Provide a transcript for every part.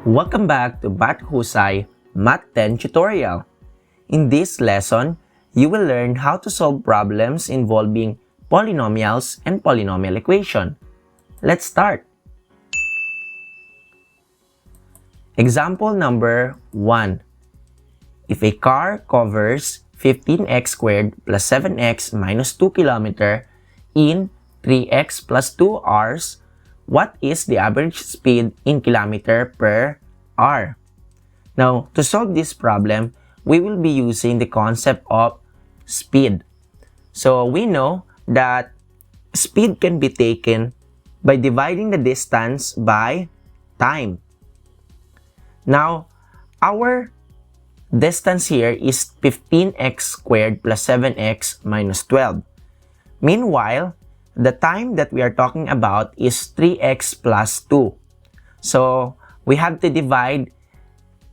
Welcome back to Bat Husay Math 10 tutorial. In this lesson, you will learn how to solve problems involving polynomials and polynomial equation. Let's start. Example number 1. If a car covers 15x squared plus 7x minus 2 km in 3x plus 2 hours, what is the average speed in kilometer per hour? Now, to solve this problem, we will be using the concept of speed. So, we know that speed can be taken by dividing the distance by time. Now, our distance here is 15x squared plus 7x minus 12. Meanwhile, the time that we are talking about is 3x plus 2. So, we have to divide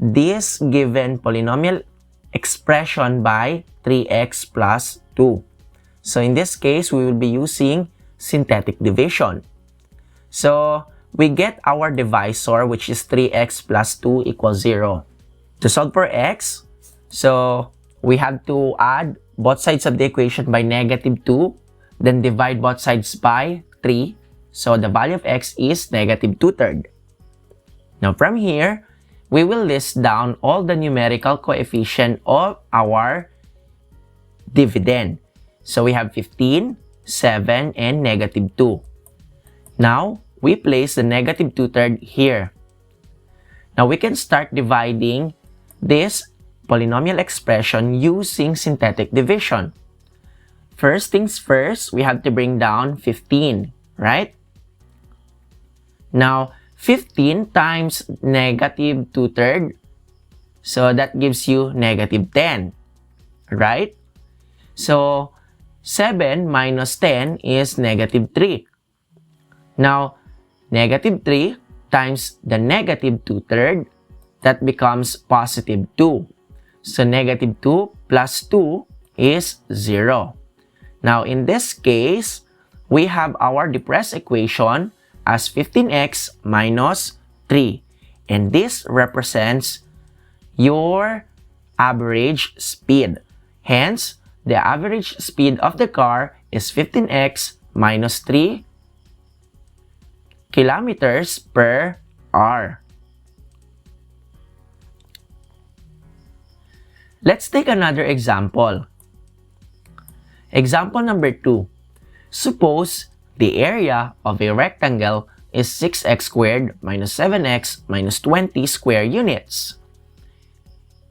this given polynomial expression by 3x plus 2. So, in this case, we will be using synthetic division. So, we get our divisor, which is 3x plus 2 equals 0. To solve for x, so we have to add both sides of the equation by negative 2, then divide both sides by 3. So the value of x is negative 2/3. Now from here, we will list down all the numerical coefficient of our dividend. So we have 15, 7, and negative 2. Now, we place the negative 2/3 here. Now we can start dividing this polynomial expression using synthetic division. First things first, we have to bring down 15, right? Now, 15 times negative 2/3, so that gives you negative 10, right? So, 7 minus 10 is negative 3. Now, negative 3 times the negative 2/3, that becomes positive 2. So, negative 2 plus 2 is 0. Now, in this case, we have our depressed equation as 15x minus 3. And this represents your average speed. Hence, the average speed of the car is 15x minus 3 kilometers per hour. Let's take another example. Example number 2. Suppose the area of a rectangle is 6x squared minus 7x minus 20 square units.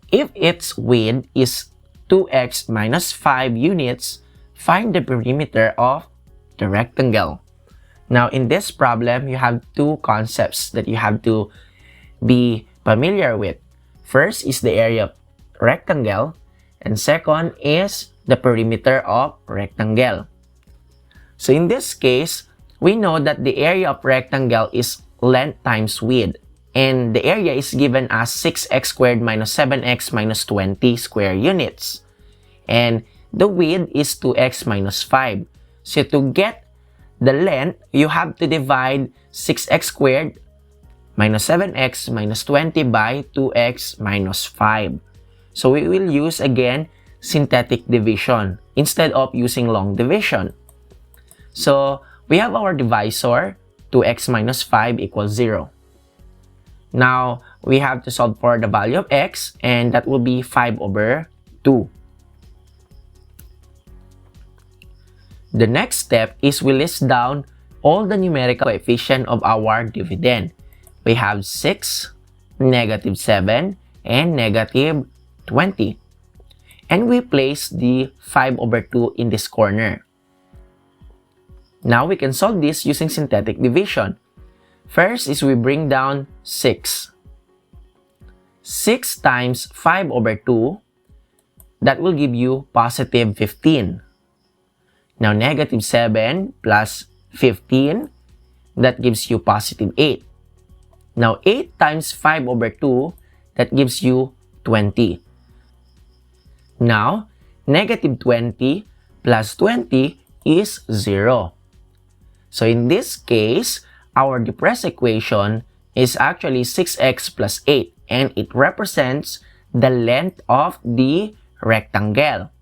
If its width is 2x minus 5 units, find the perimeter of the rectangle. Now, in this problem, you have two concepts that you have to be familiar with. First is the area of rectangle, and second is the perimeter of rectangle. So in this case, we know that the area of rectangle is length times width, and the area is given as 6x squared minus 7x minus 20 square units. And the width is 2x minus 5. So to get the length, you have to divide 6x squared minus 7x minus 20 by 2x minus 5. So we will use again synthetic division instead of using long division. So we have our divisor, 2x minus 5 equals 0. Now, we have to solve for the value of x, and that will be 5/2. The next step is we list down all the numerical coefficient of our dividend. We have 6, negative 7, and negative 20. And we place the 5/2 in this corner. Now we can solve this using synthetic division. First is we bring down 6. 6 times 5/2, that will give you positive 15. Now negative 7 plus 15, that gives you positive 8. Now 8 times 5/2, that gives you 20. Now, negative 20 plus 20 is 0. So in this case, our depressed equation is actually 6x plus 8, and it represents the length of the rectangle.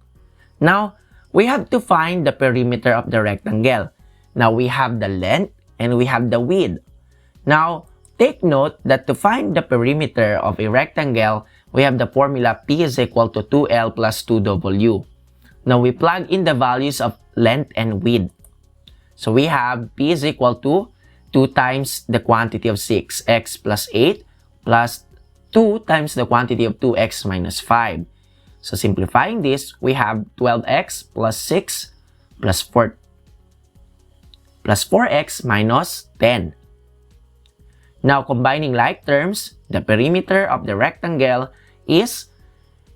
Now, we have to find the perimeter of the rectangle. Now, we have the length and we have the width. Now, take note that to find the perimeter of a rectangle, we have the formula P is equal to 2L plus 2W. Now, we plug in the values of length and width. So, we have P is equal to 2 times the quantity of 6x plus 8 plus 2 times the quantity of 2x minus 5. So, simplifying this, we have 12x plus 6 plus 4x minus 10. Now, combining like terms, the perimeter of the rectangle is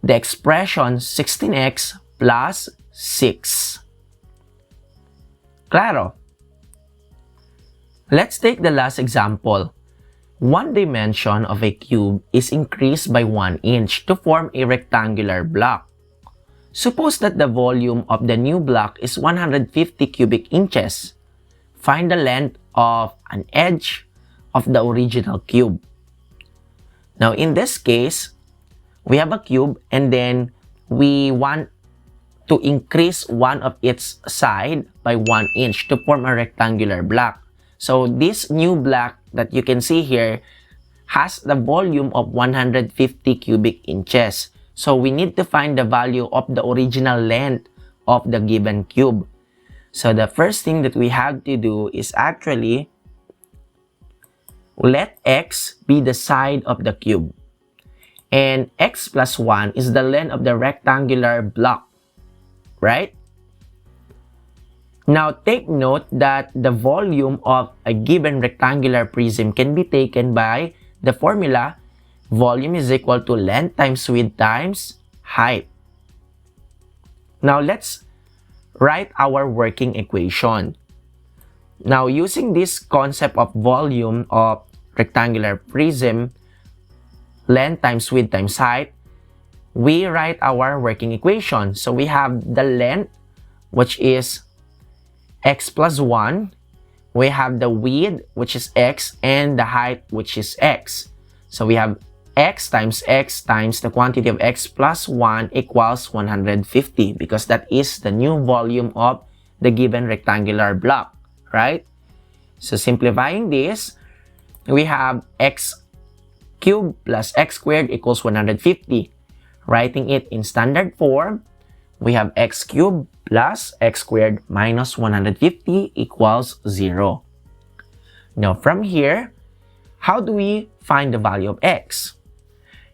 the expression 16x plus 6. Claro? Let's take the last example. One dimension of a cube is increased by 1 inch to form a rectangular block. Suppose that the volume of the new block is 150 cubic inches. Find the length of an edge of the original cube. Now, in this case, we have a cube and then we want to increase one of its side by 1 inch to form a rectangular block. So, this new block that you can see here has the volume of 150 cubic inches. So, we need to find the value of the original length of the given cube. So, the first thing that we have to do is actually let x be the side of the cube. And x plus 1 is the length of the rectangular block. Right? Now, take note that the volume of a given rectangular prism can be taken by the formula volume is equal to length times width times height. Now, let's write our working equation. Now, using this concept of volume of rectangular prism, length times width times height, we write our working equation. So, we have the length, which is x plus 1. We have the width, which is x, and the height, which is x. So, we have x times the quantity of x plus 1 equals 150 because that is the new volume of the given rectangular block, right? So, simplifying this, we have x cubed plus x squared equals 150. Writing it in standard form, we have x cubed plus x squared minus 150 equals 0. Now, from here, how do we find the value of x?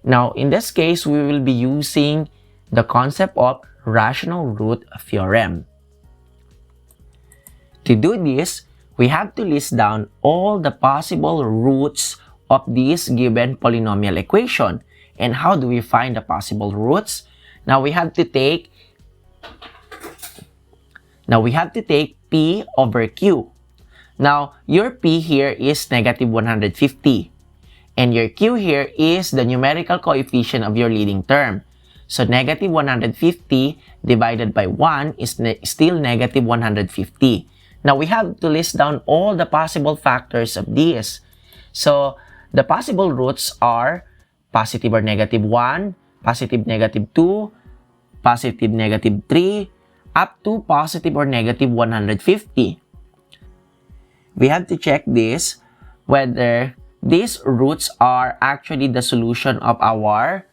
Now, in this case, we will be using the concept of rational root theorem. To do this, we have to list down all the possible roots of this given polynomial equation. And how do we find the possible roots? Now, we have to take P over Q. Now, your P here is negative 150. And your Q here is the numerical coefficient of your leading term. So, negative 150 divided by 1 is still negative 150. Now, we have to list down all the possible factors of this. So, the possible roots are positive or negative 1, positive negative 2, positive negative 3, up to positive or negative 150. We have to check this whether these roots are actually the solution of our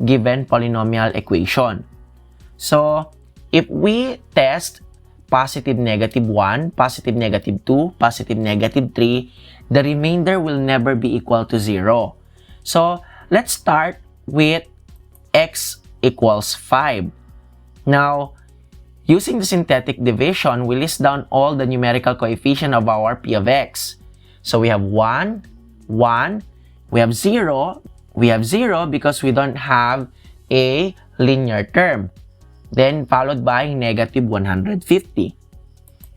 given polynomial equation. So, if we test positive negative 1, positive negative 2, positive negative 3, the remainder will never be equal to 0. So, let's start with x equals 5. Now, using the synthetic division, we list down all the numerical coefficient of our p of x. So, we have 1, 1, we have 0. We have 0 because we don't have a linear term. Then, followed by negative 150.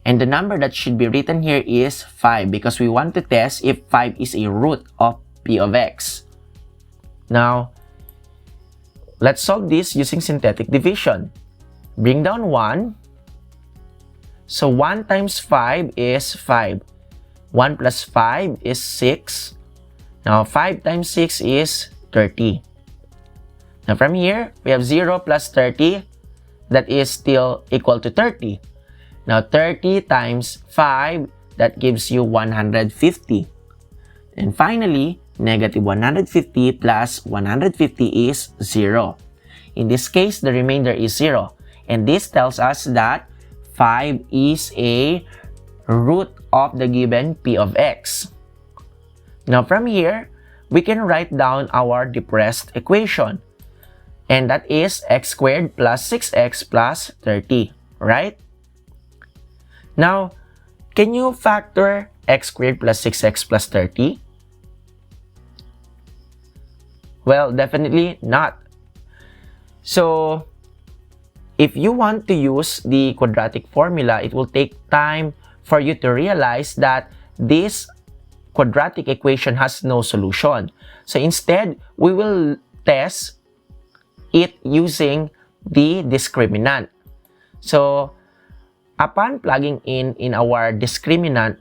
And the number that should be written here is 5 because we want to test if 5 is a root of p of x. Now, let's solve this using synthetic division. Bring down 1. So, 1 times 5 is 5. 1 plus 5 is 6. Now, 5 times 6 is 30. Now, from here, we have 0 plus 30. That is still equal to 30. Now, 30 times 5, that gives you 150. And finally, negative 150 plus 150 is 0. In this case, the remainder is 0. And this tells us that 5 is a root of the given p of x. Now, from here, we can write down our depressed equation. And that is x squared plus 6x plus 30, right? Now, can you factor x squared plus 6x plus 30? Well, definitely not. So, if you want to use the quadratic formula, it will take time for you to realize that this quadratic equation has no solution. So instead, we will test it using the discriminant. So, upon plugging in our discriminant,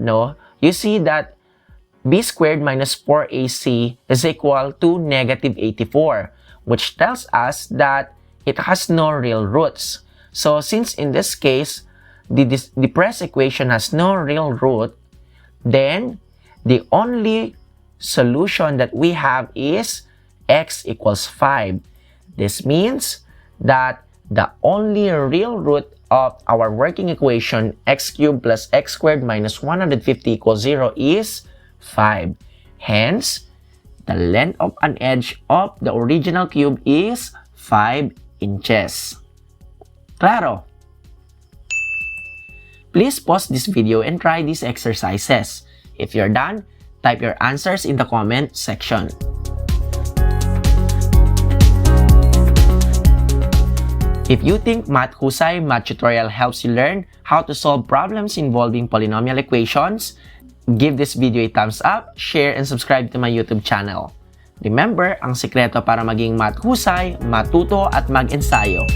you see that b squared minus 4ac is equal to negative 84, which tells us that it has no real roots. So, since in this case, the depressed equation has no real root, then the only solution that we have is x equals 5. This means that the only real root of our working equation, x cubed plus x squared minus 150 equals 0 is 5. Hence, the length of an edge of the original cube is 5 inches. Claro? Please pause this video and try these exercises. If you're done, type your answers in the comment section. If you think Math Husay Math Tutorial helps you learn how to solve problems involving polynomial equations, give this video a thumbs up, share, and subscribe to my YouTube channel. Remember, ang sekreto para maging math husay, matuto at mag-ensayo.